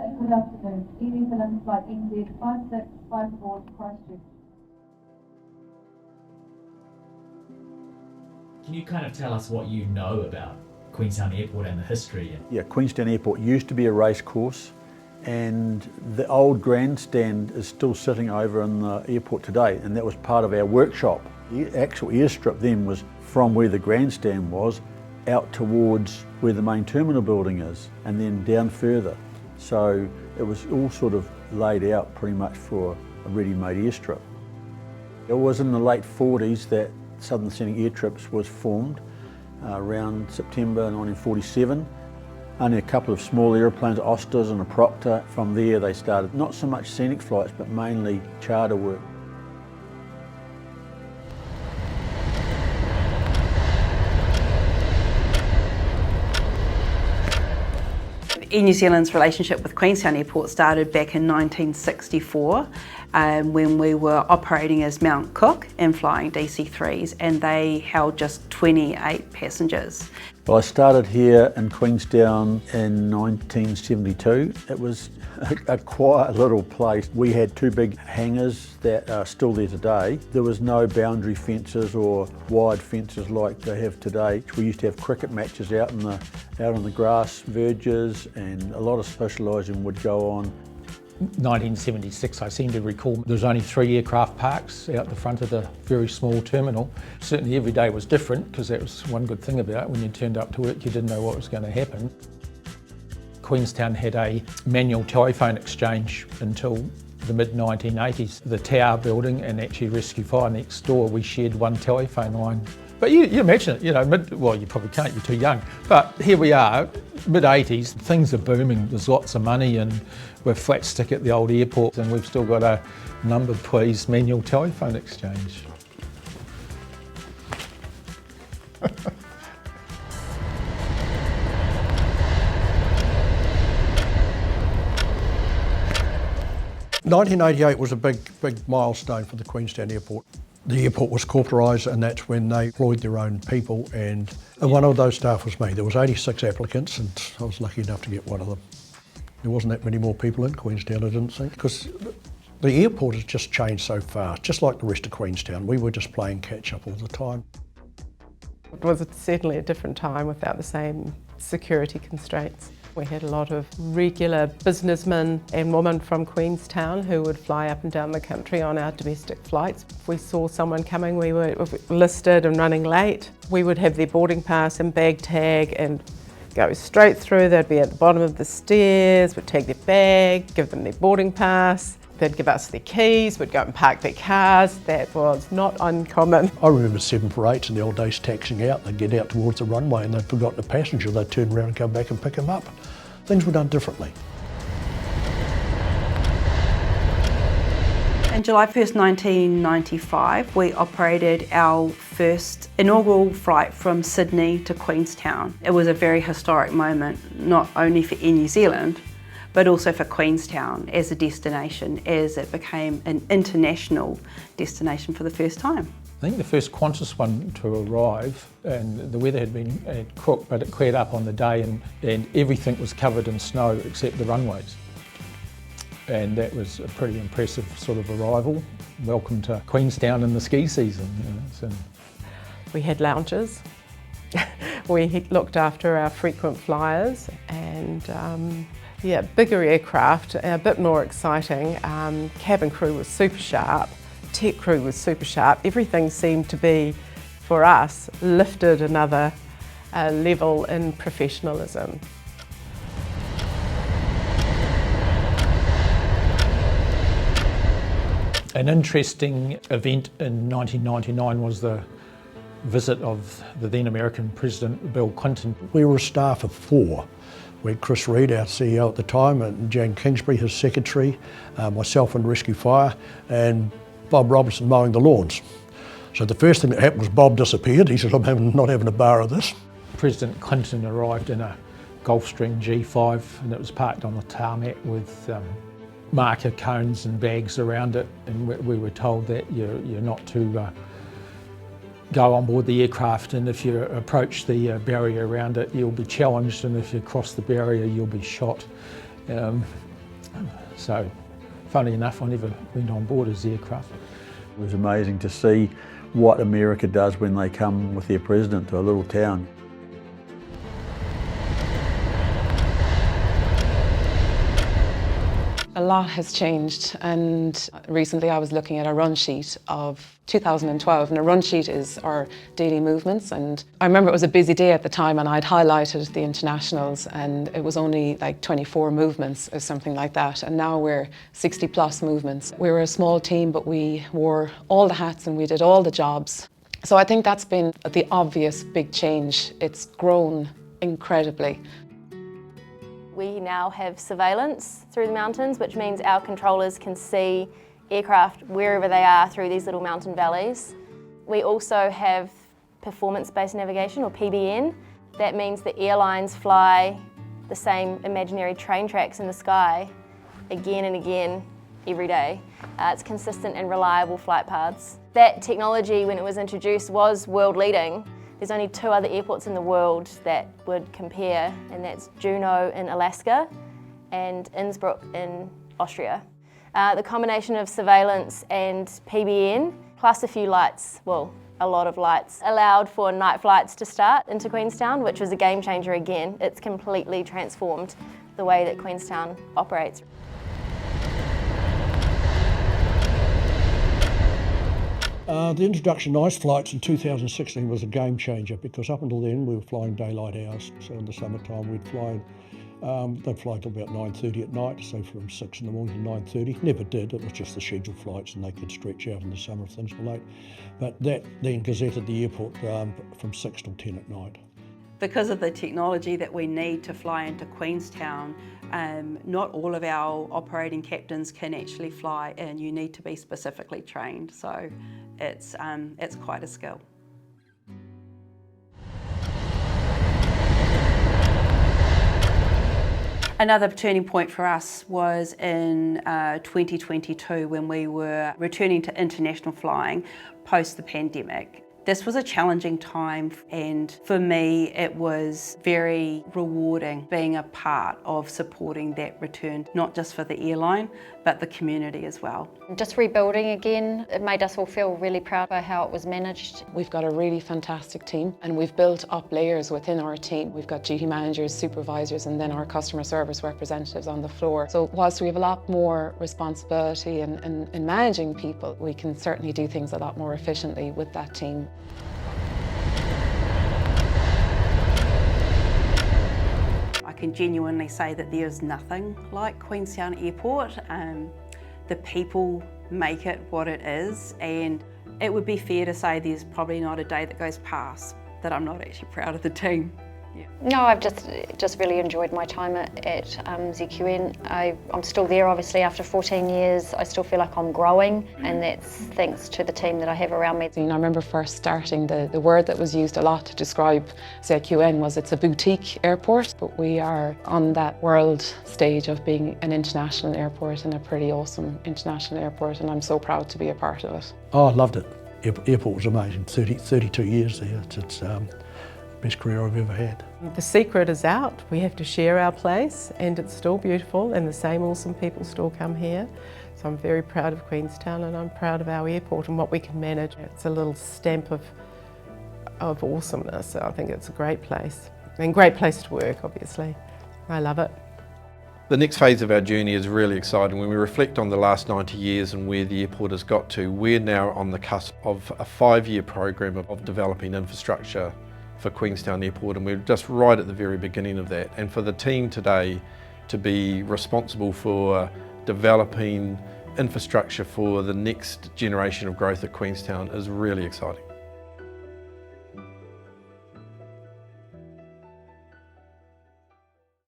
Good afternoon. Air New Zealand Flight NZ5654 Christchurch. Can you kind of tell us what you know about Queenstown Airport and the history? Yeah, Queenstown Airport used to be a race course, and the old grandstand is still sitting over in the airport today, and that was part of our workshop. The actual airstrip then was from where the grandstand was out towards where the main terminal building is, and then down further. So it was all sort of laid out pretty much for a ready-made airstrip. It was in the late 40s that Southern Scenic Air Trips was formed, around September 1947. Only a couple of small aeroplanes, Osters and a Proctor. From there they started not so much scenic flights, but mainly charter work. Air New Zealand's relationship with Queenstown Airport started back in 1964 when we were operating as Mount Cook and flying DC-3s, and they held just 28 passengers. Well, I started here in Queenstown in 1972. It was a quiet little place. We had two big hangars that are still there today. There was no boundary fences or wide fences like they have today. We used to have cricket matches out on the grass verges, and a lot of socialising would go on. 1976, I seem to recall, there was only 3 aircraft parks out the front of the very small terminal. Certainly every day was different, because that was one good thing about it. When you turned up to work, you didn't know what was going to happen. Queenstown had a manual telephone exchange until the mid-1980s. The tower building and actually Rescue Fire next door, we shared one telephone line. But you imagine it, you know, well, you probably can't, you're too young. But here we are, mid-80s, things are booming, there's lots of money, and we're flat stick at the old airport, and we've still got a number please manual telephone exchange. (1988) was a big milestone for the Queenstown Airport. The airport was corporatised, and that's when they employed their own people, and one of those staff was me. There was 86 applicants, and I was lucky enough to get one of them. There wasn't that many more people in Queenstown, I didn't think, because the airport has just changed so fast, just like the rest of Queenstown. We were just playing catch up all the time. It was certainly a different time without the same security constraints. We had a lot of regular businessmen and women from Queenstown who would fly up and down the country on our domestic flights. If we saw someone coming, we were listed and running late. We would have their boarding pass and bag tag and go straight through. They'd be at the bottom of the stairs, we'd tag their bag, give them their boarding pass. They'd give us their keys, we'd go and park their cars. That was not uncommon. I remember 748s in the old days taxiing out. They'd get out towards the runway and they'd forgotten a passenger. They'd turn around and come back and pick him up. Things were done differently. On July 1st, 1995, we operated our first inaugural flight from Sydney to Queenstown. It was a very historic moment, not only for Air New Zealand, but also for Queenstown as a destination, as it became an international destination for the first time. I think the first Qantas one to arrive, and the weather had been crook, but it cleared up on the day, and everything was covered in snow except the runways. And that was a pretty impressive sort of arrival. Welcome to Queenstown in the ski season. You know, so. We had lounges. We looked after our frequent flyers, and yeah, bigger aircraft, a bit more exciting. Cabin crew was super sharp, tech crew was super sharp. Everything seemed to be, for us, lifted another level in professionalism. An interesting event in 1999 was the visit of the then American President Bill Clinton. We were a staff of 4. We had Chris Reid, our CEO at the time, and Jan Kingsbury, his secretary, myself and Rescue Fire, and Bob Robertson mowing the lawns. So the first thing that happened was Bob disappeared. He said, I'm not having a bar of this. President Clinton arrived in a Gulfstream G5, and it was parked on the tarmac with marker cones and bags around it, and we were told that you're not to go on board the aircraft, and if you approach the barrier around it, you'll be challenged, and if you cross the barrier, you'll be shot. So, funnily enough, I never went on board as aircraft. It was amazing to see what America does when they come with their president to a little town. A lot has changed, and recently I was looking at a run sheet of 2012, and a run sheet is our daily movements, and I remember it was a busy day at the time and I'd highlighted the internationals and it was only like 24 movements or something like that, and now we're 60 plus movements. We were a small team but we wore all the hats and we did all the jobs. So I think that's been the obvious big change. It's grown incredibly. We now have surveillance through the mountains, which means our controllers can see aircraft wherever they are through these little mountain valleys. We also have performance-based navigation, or PBN. That means the airlines fly the same imaginary train tracks in the sky again and again every day. It's consistent and reliable flight paths. That technology, when it was introduced, was world-leading. There's only 2 other airports in the world that would compare, and that's Juneau in Alaska and Innsbruck in Austria. The combination of surveillance and PBN, plus a few lights, well, a lot of lights, allowed for night flights to start into Queenstown, which was a game changer again. It's completely transformed the way that Queenstown operates. The introduction of night flights in 2016 was a game changer, because up until then we were flying daylight hours. So in the summertime we'd fly, they'd fly till about 9:30 at night, so from 6 in the morning to 9:30. Never did, it was just the scheduled flights and they could stretch out in the summer if things were late. But that then gazetted the airport from 6 till 10 at night. Because of the technology that we need to fly into Queenstown, not all of our operating captains can actually fly in. You need to be specifically trained, so it's quite a skill. Another turning point for us was in 2022 when we were returning to international flying post the pandemic. This was a challenging time, and for me it was very rewarding being a part of supporting that return, not just for the airline but the community as well. Just rebuilding again, it made us all feel really proud by how it was managed. We've got a really fantastic team and we've built up layers within our team. We've got duty managers, supervisors, and then our customer service representatives on the floor. So whilst we have a lot more responsibility in managing people, we can certainly do things a lot more efficiently with that team. I can genuinely say that there's nothing like Queenstown Airport. The people make it what it is, and it would be fair to say there's probably not a day that goes past that I'm not actually proud of the team. Yeah. No, I've just really enjoyed my time at ZQN. I'm still there obviously after 14 years. I still feel like I'm growing, and that's thanks to the team that I have around me. I remember first starting, the word that was used a lot to describe ZQN was it's a boutique airport, but we are on that world stage of being an international airport, and a pretty awesome international airport, and I'm so proud to be a part of it. Oh, I loved it. Airport was amazing. 32 years there. It's best career I've ever had. The secret is out. We have to share our place, and it's still beautiful, and the same awesome people still come here. So I'm very proud of Queenstown, and I'm proud of our airport and what we can manage. It's a little stamp of awesomeness. So I think it's a great place, and great place to work, obviously. I love it. The next phase of our journey is really exciting. When we reflect on the last 90 years and where the airport has got to, we're now on the cusp of a 5-year program of developing infrastructure for Queenstown Airport, and we're just right at the very beginning of that. And for the team today to be responsible for developing infrastructure for the next generation of growth at Queenstown is really exciting.